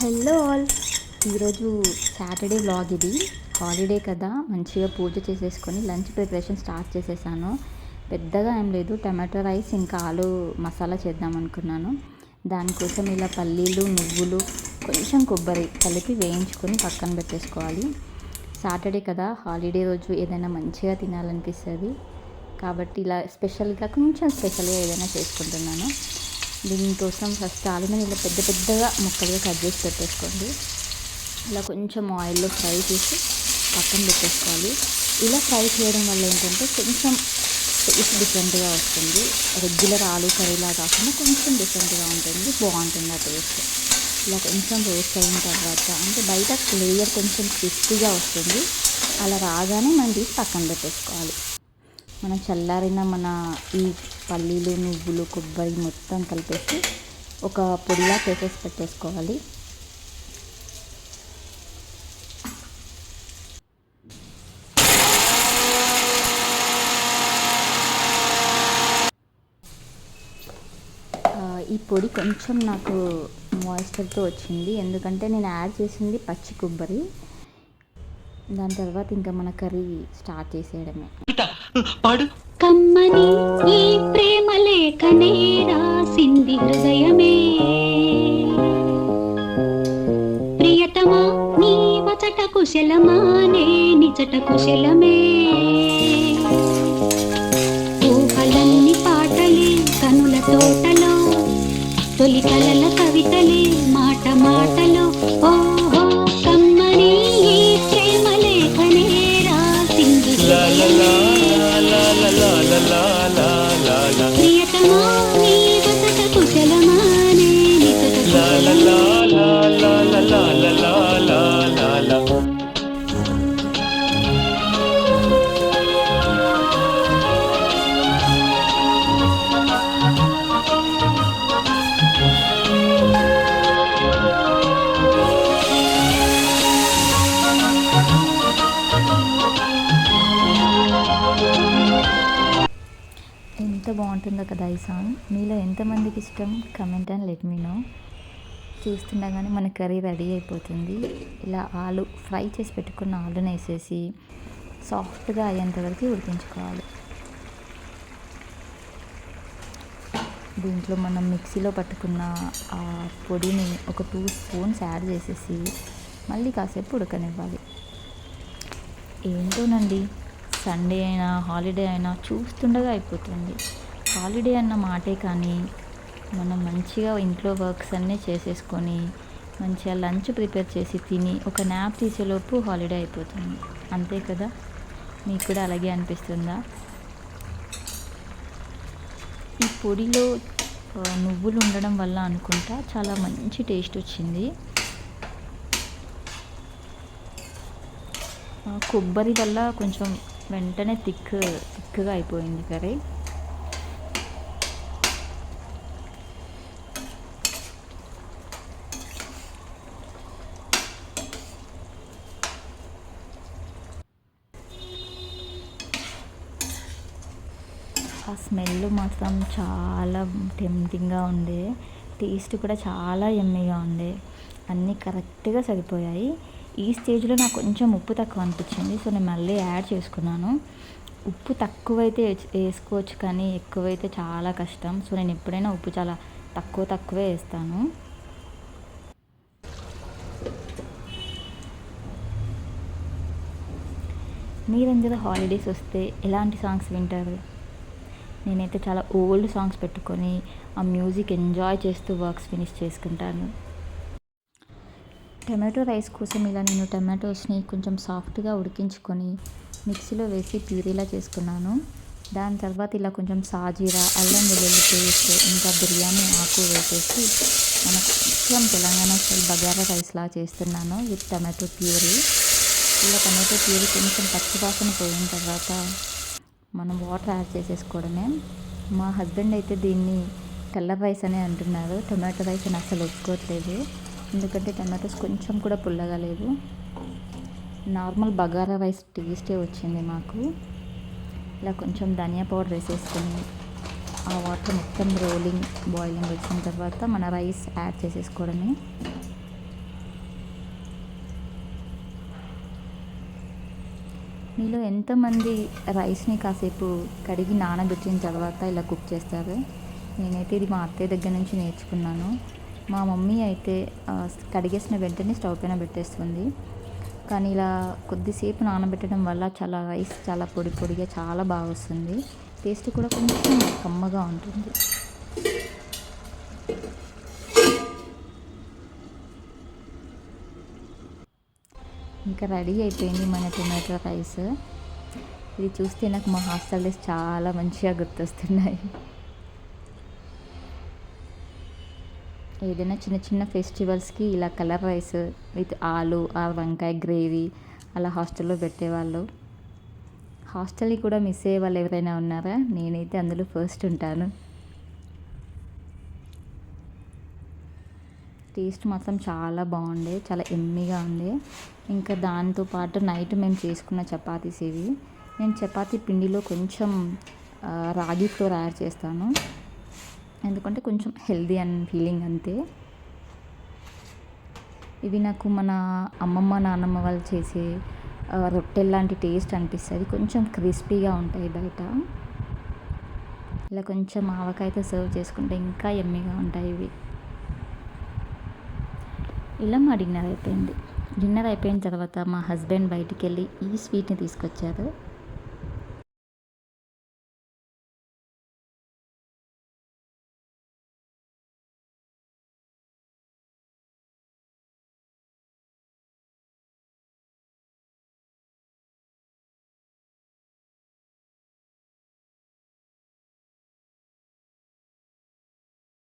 Hello all. ఈరోజు Saturday vlog ఇది. Holiday కదా, మంచిగా పూజ చేసేసుకొని లంచ్ ప్రిపరేషన్ స్టార్ట్ చేసేసాను. పెద్దగా ఏం లేదు, టమాటో రైస్ ఇంకా ఆలు మసాలా చేద్దాం అనుకున్నాను. దానికోసం ఇలా పల్లీలు, నువ్వులు, కొంచెం కొబ్బరి కలిపి వేయించుకొని పక్కన పెట్టేసుకోవాలి. సాటర్డే కదా, హాలిడే రోజు ఏదైనా మంచిగా తినాలనిపిస్తుంది కాబట్టి ఇలా కొంచెం స్పెషల్గా ఏదైనా చేసుకుంటున్నాను. దీనికోసం ఫస్ట్ ఆలుని ఇలా పెద్ద పెద్దగా ముక్కలుగా కట్ చేసి పెట్టేసుకోండి. ఇలా కొంచెం ఆయిల్లో ఫ్రై చేసి పక్కన పెట్టేసుకోవాలి. ఇలా ఫ్రై చేయడం వల్ల ఏంటంటే కొంచెం టేస్ట్ డిఫరెంట్గా వస్తుంది. రెగ్యులర్ ఆలు కర్రీలా కాకుండా కొంచెం డిఫరెంట్గా ఉంటుంది, బాగుంటుంది ఆ టేస్ట్. ఇలా కొంచెం రోస్ట్ అయిన తర్వాత అంటే బయట లేయర్ కొంచెం క్రిస్పీగా వస్తుంది. అలా రాగానే మనం తీసి పక్కన పెట్టేసుకోవాలి. మనం చల్లారిన ఈ పల్లీలు, నువ్వులు, కొబ్బరి మొత్తం కలిపేసి ఒక పొడిలా చేసేసి పెట్టేసుకోవాలి. ఈ పొడి కొంచెం నాకు మాయిశ్చర్తో వచ్చింది, ఎందుకంటే నేను యాడ్ చేసింది పచ్చి కొబ్బరి. దాని తర్వాత ఇంకా మన కర్రీ స్టార్ట్ చేసేయడమే. కమ్మని ఈ ప్రేమ లేఖనే రాసింది హృదయమే, ప్రియతమా నీ వచట కుశలమా నే నిచట కుశలమే. ఊహలన్ని పాటలే కనుల తోటలో, తొలి కలల కవితలే మాట మాటలో. ఓహో కమ్మని ఈ ప్రేమ లేఖనే రాసింది ప్రియతమా నీ వచట కుశలమా నే నిచట కుశలమే. ఎంత బాగుంటుందో కదా ఈ సాంగ్. మీలో ఎంతమందికి ఇష్టం comment and let me know. చూస్తుండగానే మన కర్రీ రెడీ అయిపోతుంది. ఇలా ఆలు ఫ్రై చేసి పెట్టుకున్న ఆలుని వేసేసి సాఫ్ట్గా అయ్యేంత వరకు ఉడికించుకోవాలి. దీంట్లో మనం మిక్సీలో పట్టుకున్న ఆ పొడిని ఒక 2 స్పూన్స్ యాడ్ చేసేసి మళ్ళీ కాసేపు ఉడకనివ్వాలి. ఏంటోనండి, సండే అయినా హాలిడే అయినా చూస్తుండగా అయిపోతుంది. హాలిడే అన్న మాటే కానీ మనం మంచిగా ఇంట్లో వర్క్స్ అన్నీ చేసేసుకొని మంచిగా లంచ్ ప్రిపేర్ చేసి తిని ఒక న్యాప్ తీసేలోపు హాలిడే అయిపోతుంది. అంతే కదా, మీకు కూడా అలాగే అనిపిస్తుందా? ఈ పొడిలో నువ్వులు ఉండడం వల్ల అనుకుంటా చాలా మంచి టేస్ట్ వచ్చింది. కొబ్బరి వల్ల కొంచెం వెంటనే థిక్గా అయిపోయింది కర్రీ. ఆ స్మెల్ మాత్రం చాలా టెంప్టింగ్గా ఉండే, టేస్ట్ కూడా చాలా యమ్మీగా ఉండే. అన్నీ కరెక్ట్గా సరిపోయాయి. ఈ స్టేజ్లో నాకు కొంచెం ఉప్పు తక్కువ అనిపించింది, సో నేను మళ్ళీ యాడ్ చేసుకున్నాను. ఉప్పు తక్కువైతే వేసుకోవచ్చు కానీ ఎక్కువైతే చాలా కష్టం. సో నేను ఎప్పుడైనా ఉప్పు చాలా తక్కువే వేస్తాను. మీరందరూ హాలిడేస్ వస్తే ఎలాంటి సాంగ్స్ వింటారు? నేనైతే చాలా ఓల్డ్ సాంగ్స్ పెట్టుకొని ఆ మ్యూజిక్ ఎంజాయ్ చేస్తూ వర్క్స్ ఫినిష్ చేసుకుంటాను. టమాటో రైస్ కోసం ఇలా నేను టమాటోస్ని కొంచెం సాఫ్ట్గా ఉడికించుకొని మిక్సీలో వేసి ప్యూరీలా చేసుకున్నాను. దాని తర్వాత ఇలా కొంచెం సాజీరా, అల్లం వెల్లుల్లి పేస్ట్, ఇంకా బిర్యానీ ఆకు వేసేసి మనకు కొంచెం తెలంగాణ స్టైల్ బగారా రైస్లా చేస్తున్నాను విత్ టమాటో ప్యూరీ. ఇలా టమాటో ప్యూరీ కొంచెం పచ్చివాసన పోయిన తర్వాత మనం వాటర్ యాడ్ చేసేసుకోవడమే. మా హస్బెండ్ అయితే దీన్ని కలర్ రైస్ అని అంటున్నారు, టమాటో రైస్ అని అసలు ఒప్పుకోవట్లేదు. ఎందుకంటే టమాటోస్ కొంచెం కూడా పుల్లగా లేదు, నార్మల్ బగారా రైస్ టేస్టే వచ్చింది మాకు. ఇలా కొంచెం ధనియా పౌడర్ వేసేసుకొని ఆ వాటర్ మొత్తం బాయిలింగ్ వచ్చిన తర్వాత మన రైస్ యాడ్ చేసేసుకోవడమే. మీలో ఎంతమంది రైస్ని కాసేపు కడిగి నానబెట్టిన తర్వాత ఇలా కుక్ చేస్తారు? నేనైతే ఇది మా అత్తయ్య దగ్గర నుంచి నేర్చుకున్నాను. మా మమ్మీ అయితే కడిగేసిన వెంటనే స్టవ్ పైన పెట్టేస్తుంది. కానీ ఇలా కొద్దిసేపు నానబెట్టడం వల్ల చాలా రైస్ చాలా పొడి పొడిగా చాలా బాగా వస్తుంది. టేస్ట్ కూడా కొంచెం కమ్మగా ఉంటుంది. ఇంకా రెడీ అయిపోయింది మన టొమాటో రైస్. ఇది చూస్తే నాకు మా హాస్టల్ డేస్ చాలా మంచిగా గుర్తొస్తున్నాయి. ఏదైనా చిన్న చిన్న ఫెస్టివల్స్కి ఇలా కలర్ రైస్ విత్ ఆలు వంకాయ గ్రేవీ అలా హాస్టల్లో పెట్టేవాళ్ళు. హాస్టల్ని కూడా మిస్ అయ్యే వాళ్ళు ఎవరైనా ఉన్నారా? నేనైతే అందులో ఫస్ట్ ఉంటాను. టేస్ట్ మాత్రం చాలా బాగుండే, చాలా ఎమ్మీగా ఉండే. ఇంకా దాంతోపాటు నైట్ మేము చేసుకున్న చపాతీస్ ఇవి. నేను చపాతీ పిండిలో కొంచెం రాగి ఫ్లోర్ యాడ్ చేస్తాను, ఎందుకంటే కొంచెం హెల్దీ అండ్ ఫీలింగ్ అంతే. ఇవి నాకు మన అమ్మమ్మ నాన్నమ్మ వాళ్ళు చేసే రొట్టెల లాంటి టేస్ట్ అనిపిస్తుంది. కొంచెం క్రిస్పీగా ఉంటాయి బయట. ఇలా కొంచెం ఆవకాయతో సర్వ్ చేసుకుంటే ఇంకా ఎమ్మీగా ఉంటాయి ఇవి. ఇలా మా డిన్నర్ అయిపోయింది. డిన్నర్ అయిపోయిన తర్వాత మా హస్బెండ్ బయటికి వెళ్ళి ఈ స్వీట్ని తీసుకొచ్చారు.